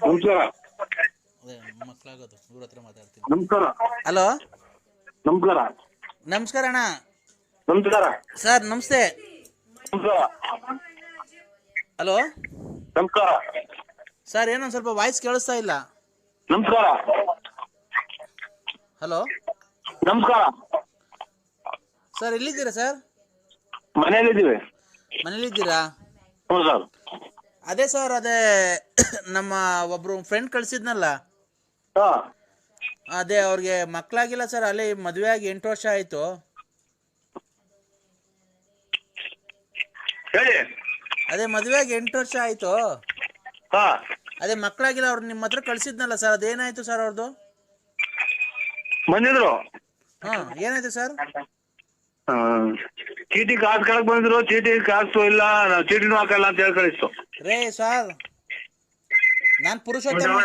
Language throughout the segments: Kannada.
ನಮಸ್ಕಾರ. ಅದೇ ಮಕ್ಕಳಾಗೋದು ಇವ್ರ ಹತ್ರ ಮಾತಾಡ್ತೀನಿ. ನಮಸ್ಕಾರ. ಹಲೋ ನಮಸ್ಕಾರ. ನಮಸ್ಕಾರ ಅಣ್ಣ. ನಮಸ್ಕಾರ ಸರ್ ನಮಸ್ತೆ. ನಮಸ್ಕಾರ. ಹಲೋ ನಮಸ್ಕಾರ ಸರ್, ಏನೊಂದು ಸ್ವಲ್ಪ ವಾಯ್ಸ್ ಕೇಳಿಸ್ತಾ ಇಲ್ಲ. ನಮಸ್ಕಾರ. ಹಲೋ ನಮಸ್ಕಾರ ಸರ್, ಎಲ್ಲಿದ್ದೀರಾ ಸರ್? ಮನೆಯಲ್ಲಿದ್ದೀವಿ. ಮನೇಲಿದ್ದೀರಾ? ಹ್ಞೂ ಸರ್. ಅದೇ ಸರ್, ಅದೇ ನಮ್ಮ ಒಬ್ರು ಫ್ರೆಂಡ್ ಕಳಿಸಿದ್ನಲ್ಲ, ಹಾಂ ಅದೇ ಅವ್ರಿಗೆ ಮಕ್ಕಳಾಗಿಲ್ಲ ಸರ್. ಅಲ್ಲಿ ಮದುವೆ ಆಗಿ 8 ವರ್ಷ ಆಯಿತು. ಹೇಳಿ. ಅದೇ ಮದುವೆ ಆಗಿ 8 ವರ್ಷ ಆಯಿತು. ಹಾಂ ಅದೇ ಮಕ್ಕಳಾಗಿಲ್ಲ, ಅವ್ರು ನಿಮ್ಮ ಹತ್ರ ಕಳಿಸಿದ್ನಲ್ಲ ಸರ್, ಅದೇನಾಯಿತು ಸರ್ ಅವ್ರದ್ದು? ಬಂದಿದ್ರು. ಹಾಂ, ಏನಾಯ್ತು ಸರ್? ಚೀಟಿ ಕಾಸು ಕಳಕ್ ಬಂದಿದ್ರು. ಚೀಟಿ ಕಾಸು ಇಲ್ಲ, ನಾವು ಚೀಟಿನೂ ಹಾಕಲ್ಲ ಅಂತ ಹೇಳಿ ಕಳಿಸ್ತು. ರೇ ಸರ್, ನಾನು ಪುರುಷೋತ್ತಮ.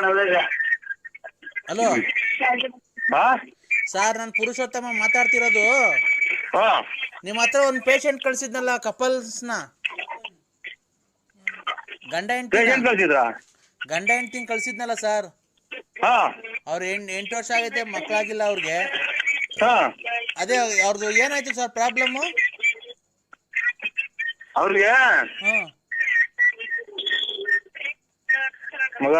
ಹಲೋ ಹಾಂ ಸರ್, ನಾನು ಪುರುಷೋತ್ತಮ ಮಾತಾಡ್ತಿರೋದು. ಹಾಂ ನಿಮ್ಮ ಹತ್ರ ಒಂದು ಪೇಷಂಟ್ ಕಳಿಸಿದ್ನಲ್ಲ, ಕಪಲ್ಸ್ನ, ಗಂಡ ಪೇಷಂಟ್ ಕಳ್ಸಿದ್ರಾ? ಹೆಂಡ್ತಿ ಕಳಿಸಿದ್ನಲ್ಲ ಸರ್. ಹಾಂ ಅವ್ರು 8 ವರ್ಷ ಆಗೈತೆ, ಮಕ್ಕಳಾಗಿಲ್ಲ ಅವ್ರಿಗೆ. ಹಾಂ ಅದೇ ಅವ್ರದ್ದು ಏನಾಯ್ತು ಸರ್ ಪ್ರಾಬ್ಲಮ್ಮು? ಅವ್ರಿಗೆ ಹ್ಞೂ ಮಗ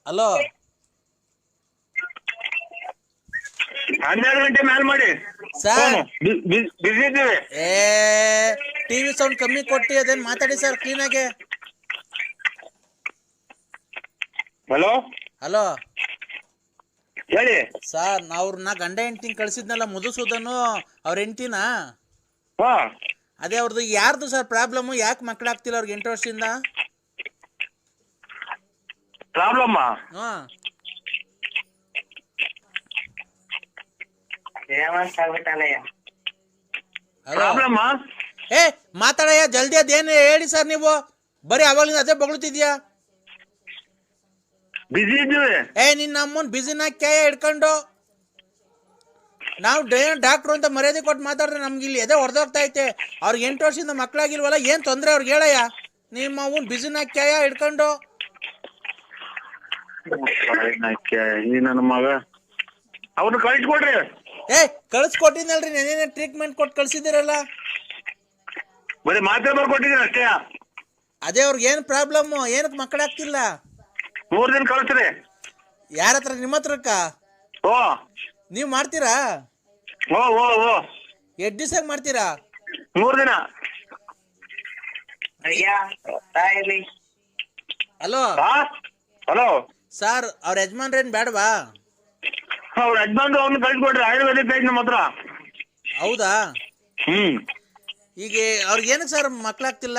ಹಲೋ 12 ಗಂಟೆ ಮ್ಯಾಲ್ ಮಾಡಿ ಸರ್. ಬಿಸಿ ಇದ್ದೀವಿ. ಟಿವಿ ಸೌಂಡ್ ಕಮ್ಮಿ ಕೊಟ್ಟು ಅದೇನು ಮಾತಾಡಿ ಸರ್ ಕ್ಲೀನಾಗೆ. ಹಲೋ ಹಲೋ ಹೇಳಿ. ಸರ್, ಅವ್ರನ್ನ ಗಂಡ ಹೆಂಡ್ತಿ ಕಳಿಸಿದ್ನಲ್ಲ, ಮಧುಸೂದನು ಅವ್ರ ಹೆಂಡ್ತಿನ. ಹಾಂ ಅದೇ ಅವ್ರದ್ದು ಯಾರ್ದು ಸರ್ ಪ್ರಾಬ್ಲಮ್ಮು? ಯಾಕೆ ಮಕ್ಕಳಾಗ್ತಿಲ್ಲ ಅವ್ರಿಗೆ 8 ವರ್ಷದಿಂದ? ಪ್ರಾಬ್ಲಮ್ಮ ಹಾಂ ಹಲೋ ಪ್ರಾಬ್ಲಮ್ಮ ಮಾತಾಡಯ್ಯ ಜಲ್ದಿ, ಅದೇನು ಹೇಳಿ ಸರ್. ನೀವು ಬರೀ ಅವಾಗಲಿಂದ ಅದೇ ಬಗಳುತ್ತಿದ್ಯಾ. ಬಿಸಿ ಇದ್ದೀವಿ. ನಿನ್ನ ಅಮ್ಮನ್ ಬಿಸಿನ ಕ್ಯಾಯ ಹಿಡ್ಕೊಂಡು ನಾವು ಡಾಕ್ಟ್ರು ಅಂತ ಮರ್ಯಾದೆ ಕೊಟ್ಟು ಮಾತಾಡಿದ್ರೆ ನಮ್ಗೆ ಇಲ್ಲಿ ಎದೆ ಹೊಡೆದೋಗ್ತಾ ಐತೆ. ಅವ್ರಿಗೆ 8 ವರ್ಷದಿಂದ ಮಕ್ಕಳಾಗಿಲ್ವಲ್ಲ, ಏನು ತೊಂದರೆ ಅವ್ರಿಗೆ ಹೇಳಯ್ಯ. ನಿಮ್ಮ ಅವನ್ ಬಿಸಿನ ಕ್ಯಾಯ ಹಿಡ್ಕೊಂಡು ಈ ನನ್ನ ಮಗ ಅವ್ರನ್ನ ಕಳಿಸ್ಕೊಡ್ರಿ. ಕಳಿಸ್ಕೊಟ್ಟಿನಲ್ರಿ, ನೆನೇನೆ ಟ್ರೀಟ್ಮೆಂಟ್ ಕೊಟ್ಟು ಕಳ್ಸಿದಿರಲ್ಲ. ಬರೀ ಮಾತ್ರೆ ಬರ್ಕೊಟ್ಟಿದ್ದೀನಿ ಅಷ್ಟೇ. ಅದೇ ಅವ್ರಿಗೆ ಏನು ಪ್ರಾಬ್ಲಮ್ಮು? ಏನಕ್ಕೆ ಮಕ್ಕಳಾಗ್ತಿಲ್ಲ? 3 ದಿನ ಕಳಿಸ್ರಿ. ಯಾರ ಹತ್ರ? ನಿಮ್ಮ ಹತ್ರಕ್ಕ? ಓ ನೀವು ಮಾಡ್ತೀರಾ? ಓ ಓ ಓ ಎಷ್ಟು ದಿವಸ ಮಾಡ್ತೀರಾ? 3 ದಿನ. ಹಲೋ ಹಲೋ ಸರ್, ಅವ್ರ ಯಜಮಾನ್ರೇನು ಬೇಡವಾ? ಅವ್ರ ಯಜಮಾನ್ರು ಅವ್ರನ್ನ ಕಳಿಸ್ಕೊಡ್ರಿ. ಆಯುರ್ವೇದಿಕ್ ಐತಿ ನಮ್ಮ ಹತ್ರ. ಹೌದಾ? ಈಗ ಅವ್ರಿಗೆ ಏನಕ್ಕೆ ಸರ್ ಮಕ್ಕಳಾಗ್ತಿಲ್ಲ?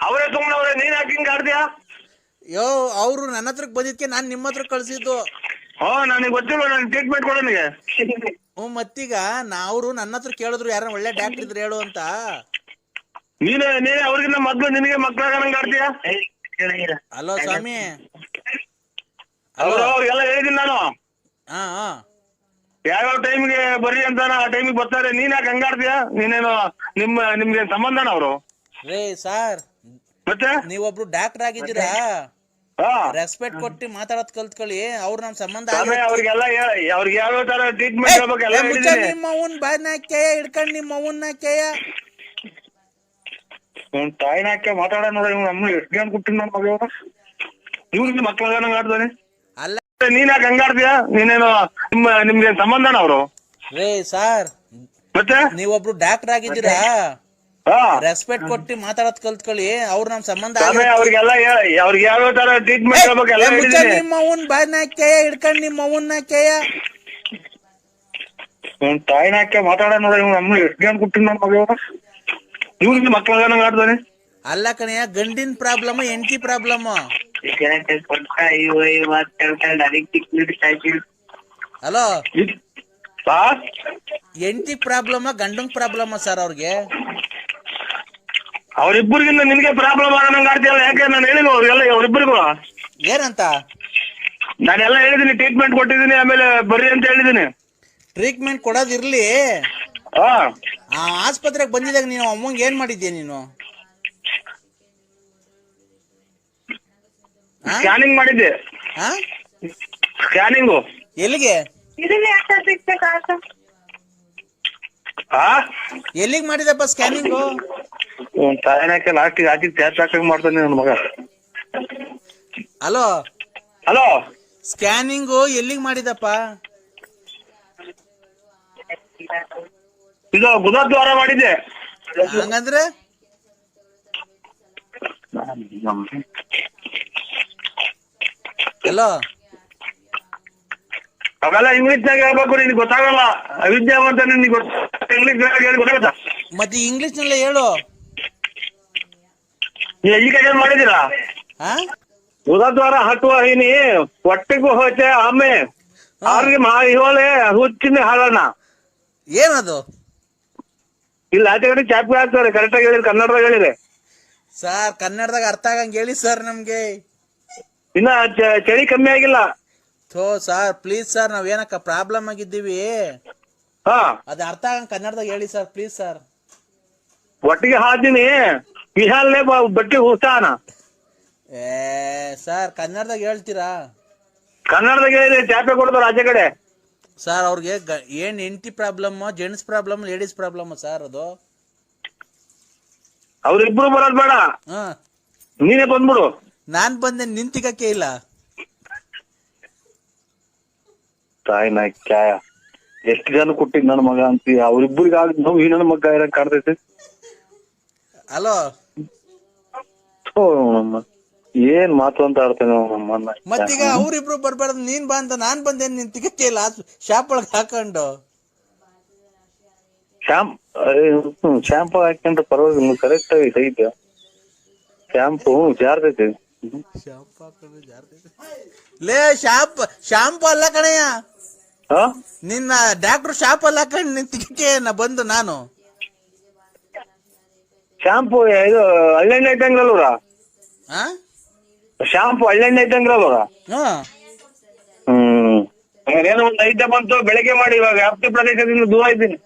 ಅವರೇ ತಗೊಂಡವ್ರೆ. ನೀನ್ ಯಾಕೆ ಹಿಂಗ್ ಆಡ್ತೀಯಾ? ಅವರು ನನ್ನ ಹತ್ರಕ್ಕೆ ಬಂದಿದ್ಕೆ ನಾನು ನಿಮ್ಮ ಹತ್ರ ಕಳ್ಸಿದ್ದು. ನನಗೆ ಗೊತ್ತಿಲ್ಲ. ನಾನು ಟ್ರೀಟ್ಮೆಂಟ್ ಕೊಡೋನಿಗೆ. ಮತ್ತೀಗ ಅವರು ನನ್ನ ಹತ್ರ ಕೇಳಿದ್ರು, ಯಾರ ಒಳ್ಳೆ ಡಾಕ್ಟರ್ ಇದ್ರೆ ಹೇಳು ಅಂತ. ನೀನೇ ಅವ್ರಿಗಿನ್ನ ಮೊದ್ಲು ನಿನಗೆ ಮಕ್ಕಳಾಗಂಗ್ ಆಡ್ತೀಯಾ? ಹಲೋ ಸ್ವಾಮಿ. ಅವ್ರಿಗೆಲ್ಲ ಹೇಳಿದೀನಿ ನಾನು. ಹಾ ಹಾ ಯಾವ್ಯಾವ ಟೈಮಿಗೆ ಬರ್ರಿ ಅಂತ ಆ ಟೈಮಿಗೆ ಬರ್ತಾರೆ. ನೀನ್ ಯಾಕೆ ಹಂಗಾಡ್ತೀಯಾ? ನೀನೇನು ನಿಮ್ಗೆ ಸಂಬಂಧನ ಅವರು? ರೇ ಸರ್, ಮತ್ತೆ ನೀವೊಬ್ರು ಡಾಕ್ಟರ್ ಆಗಿದ್ದೀರಾ, ರೆಸ್ಪೆಕ್ಟ್ ಕೊಟ್ಟು ಮಾತಾಡೋದ್ ಕಲ್ತ್ಕೊಳ್ಳಿ. ಅವ್ರು ನಮ್ ಸಂಬಂಧ. ಅವ್ರಿಗೆಲ್ಲ ಅವ್ರಿಗೆ ಯಾವ್ಯಾವ ತರ ಟ್ರೀಟ್ಮೆಂಟ್ ಹೇಳ್ಬೇಕು. ನಿಮ್ಮ ಅವನ್ ಬಾಯ್ನ ಕೇಯ ಹಿಡ್ಕೊಂಡ್ ನಿಮ್ಮ ಅವನ್ನ ಕೇಯ ತಾಯಿನ ಹಾಕಿ ಮಾತಾಡ ನೋಡ. ನಮ್ಮ ಎಷ್ಟು ಜನ ಕೊಟ್ಟಿನ ನನ್ನ ಮಗ ಇವ್ರಿಗೆ ಮಕ್ಕಳಾಗಂಗ್ ಆಡ್ತಾನೆ. ಅಲ್ಲ, ನೀನ್ ಯಾಕೆ ಹಂಗಾಡ್ತೀಯಾ? ನೀನೇನು ನಿಮ್ಗೆ ಸಂಬಂಧನ ಅವರು? ರೇ ಸರ್, ಮತ್ತೆ ನೀವೊಬ್ರು ಡಾಕ್ಟರ್ ಆಗಿದ್ದೀರಾ, ರೆಸ್ಪೆಕ್ಟ್ ಕೊಟ್ಟು ಮಾತಾಡೋದ್ ಕಲ್ತ್ಕೊಳ್ಳಿ. ಅವ್ರು ನಮ್ ಸಂಬಂಧ. ಅವ್ರಿಗೆಲ್ಲ ಅವ್ರಿಗೆ ಯಾವ್ಯಾವ ತರ ಟ್ರೀಟ್ಮೆಂಟ್ ಹೇಳ್ಬೇಕು. ನಿಮ್ಮ ಅವನ್ ಬಾಯ್ನ ಕೇಯ ಹಿಡ್ಕೊಂಡ್ ನಿಮ್ಮ ಅವನ್ನ ಕೇಯ ತಾಯಿನ ಹಾಕಿ ಮಾತಾಡ ನೋಡ. ನಮ್ಮ ಎಷ್ಟು ಜನ ಕೊಟ್ಟಿನ ನನ್ನ ಮಗ ಇವ್ರಿಗೆ ಮಕ್ಕಳಾಗಂಗ್ ಆಡ್ತಾನೆ. ಅಲ್ಲ ಕಣಯ್ಯ, ಗಂಡಿನ ಪ್ರಾಬ್ಲಮ್ ಹೆಂಡತಿ ಪ್ರಾಬ್ಲಮ್. ಹಲೋ, ಹೆಂಡತಿ ಪ್ರಾಬ್ಲಮ್ ಗಂಡಂಗ್ ಪ್ರಾಬ್ಲಮ್ ಸರ್ ಅವ್ರಿಗೆ? ಅವ್ರಿಬ್ಬರಿಗಿಂತ ನಿನ್ಗೆ ಪ್ರಾಬ್ಲಮ್ ಆಗಂಗ್ ಆಡ್ತೀಯಲ್ಲ. ಯಾಕೆ ನಾನು ಹೇಳಿಲ್ಲ ಅವ್ರಿಗೆಲ್ಲ? ಅವ್ರಿಬ್ಬರಿಗೂ ಏನಂತ ನಾನೆಲ್ಲ ಹೇಳಿದೀನಿ, ಟ್ರೀಟ್ಮೆಂಟ್ ಕೊಟ್ಟಿದ್ದೀನಿ, ಆಮೇಲೆ ಬರ್ರಿ ಅಂತ ಹೇಳಿದೀನಿ. ಟ್ರೀಟ್ಮೆಂಟ್ ಕೊಡೋದಿರ್ಲಿ, ಆ ಆಸ್ಪತ್ರೆಗೆ ಬಂದಿದಾಗ ನೀನು ಅಮ್ಮಂಗೆ ಏನ್ ಮಾಡಿದ್ಯಾ ನೀನು? ಸ್ಕ್ಯಾನಿಂಗ್ ಮಾಡಿದ್ದೆ. ಹಾ ಸ್ಕ್ಯಾನಿಂಗು ಎಲ್ಲಿಗೆ? ಹಾ ಎಲ್ಲಿಗೆ ಮಾಡಿದಪ್ಪ ಸ್ಕ್ಯಾನಿಂಗು? ತಾಯಿನಾಕೆ ಲಾಸ್ಟಿಗೆ ಹಾಕಿ ಟ್ಯಾಪ್ ಹಾಕಂಗ್ ಮಾಡ್ತಾನೆ ನನ್ನ ಮಗ. ಹಲೋ ಹಲೋ, ಸ್ಕ್ಯಾನಿಂಗು ಎಲ್ಲಿಗೆ ಮಾಡಿದಪ್ಪ? ಇದು ಬುಧದ್ವಾರ ಮಾಡಿದ್ದೆ. ಹಂಗಂದ್ರೆ ಹಲೋ ಅವೆಲ್ಲ ಇಂಗ್ಲಿಷ್ನಾಗ ಹೇಳ್ಬೇಕು, ನಿನ್ಗೆ ಗೊತ್ತಾಗಲ್ಲ. ಅವಿದ್ಯಾವಂತ ನಿನ್ಗೆ ಇಂಗ್ಲಿಷ್ ಹೇಳಿ ಗೊತ್ತಾಗತ್ತಾ? ಮತ್ತೆ ಇಂಗ್ಲಿಷ್ ನಲ್ಲೇ ಹೇಳು. ನೀವು ಎಜುಕೇಶನ್ ಮಾಡಿದ್ದೀರಾ? ಹಾ ಬುಧದ್ವಾರ ಹಟ್ಟುವ ಹಿನಿ ಒಟ್ಟಿಗೂ ಹೋಚೆ ಆಮೆ ಅವ್ರಿಗೆ ಇವಳೆ ಹುಚ್ಚಿನ ಹಾಳಣ್ಣ. ಏನದು? ಇಲ್ಲ ಆಚೆ ಕಡೆ ಚಾಪಿ ಹಾಕ್ತಾರೆ. ಕರೆಕ್ಟಾಗಿ ಹೇಳಿರಿ, ಕನ್ನಡದಾಗ ಹೇಳಿರಿ ಸರ್. ಕನ್ನಡದಾಗ ಅರ್ಥ ಆಗಂಗೆ ಹೇಳಿ ಸರ್ ನಮ್ಗೆ. ಇನ್ನ ಚಳಿ ಕಮ್ಮಿ ಆಗಿಲ್ಲ. ಥೋ ಸರ್ ಪ್ಲೀಸ್ ಸರ್, ನಾವೇನಕ್ಕ ಪ್ರಾಬ್ಲಮ್ ಆಗಿದ್ದೀವಿ, ಹಾ ಅದು ಅರ್ಥ ಆಗಂಗೆ ಕನ್ನಡದಾಗ ಹೇಳಿ ಸರ್ ಪ್ಲೀಸ್ ಸರ್. ಒಟ್ಟಿಗೆ ಹಾಕ್ತೀನಿ ವಿಹಾಲ್ನೇ ಬಟ್ಟಿ ಹುಸಾನ. ಏ ಸರ್ ಕನ್ನಡದಾಗ ಹೇಳ್ತೀರಾ? ಕನ್ನಡದಾಗ ಹೇಳಿರಿ, ಚಾಪೆ ಕೊಡ್ತಾರೆ ಆಚೆ ಕಡೆ. ಸರ್ ಅವ್ರಿಗೆ ಏನ್ ಹೆಂಡತಿ problem, gents problem, ladies problem sir ಅದು? ಅವ್ರಿಬ್ರು ಬರೋದ್ ಬೇಡ, ಹಾ ನೀನೇ ಬಂದ್ಬಿಡು. ನಾನ್ ಬಂದೆ, ನಿಂತಿಗಕ್ಕೆ ಇಲ್ಲ. ತಾಯಿನ ಕ್ಯಾಯ ಎಷ್ಟು ಜನ ಕೊಟ್ಟಿದ್ ನನ್ನ ಮಗ ಅಂತೀ, ಅವ್ರಿಬ್ರಿಗೆ ಆಗ ನೋವು ಈ ನನ್ನ ಮಗ ಇರಂಗ್ ಕಾಡ್ತೈತಿ. ಹಲೋ ಏನ್ ಮಾತು ಅಂತ ಆಡ್ತೇನೆ ನಮ್ಮನ್ನ. ಮತ್ತೀಗ ಅವ್ರಿಬ್ರು ಬರ್ಬಾರ್ದು, ನೀನ್ ಬಾ ಅಂತ ನಾನ್ ಬಂದೆ, ನಿಂತಿಗಕ್ಕೆ ಇಲ್ಲ ಶಾಪ್ ಒಳಗೆ ಹಾಕೊಂಡು. ಶಾಂಪು ಹಾಕೊಂಡ್ರೆ ಪರವಾಗಿಲ್ಲ, ಕರೆಕ್ಟ್ ಐತೆ ಶಾಂಪು ಜಾರ್ತೈತಿ. ಲೇ ಶಾಂಪು ಅಲ್ಲ ಕಣಯ್ಯ, ನಿನ್ನ ಡಾಕ್ಟರ್ ಶಾಪ್ ಅಲ್ಲ ಹಾಕೊಂಡು ನಿಂತಿಗಕ್ಕೆ ಬಂದು ನಾನು. ಶಾಂಪು ಇದು ಹಳ್ಳೆಣ್ಣೆ ಐತಂಗ್ರಲ್ವ್ರ? ಶಾಂಪು ಹಳ್ಳೆಣ್ಣೆ ಐತಂಗ್ರಲ್ವ್ರ? ಏನೋ ಒಂದು ಐಟಮ್ ಬಂತು ಬೆಳಗ್ಗೆ ಮಾಡಿ. ಇವಾಗ ವ್ಯಾಪ್ತಿ ಪ್ರದೇಶದಿಂದ ದೂರ ಇದ್ದೀನಿ.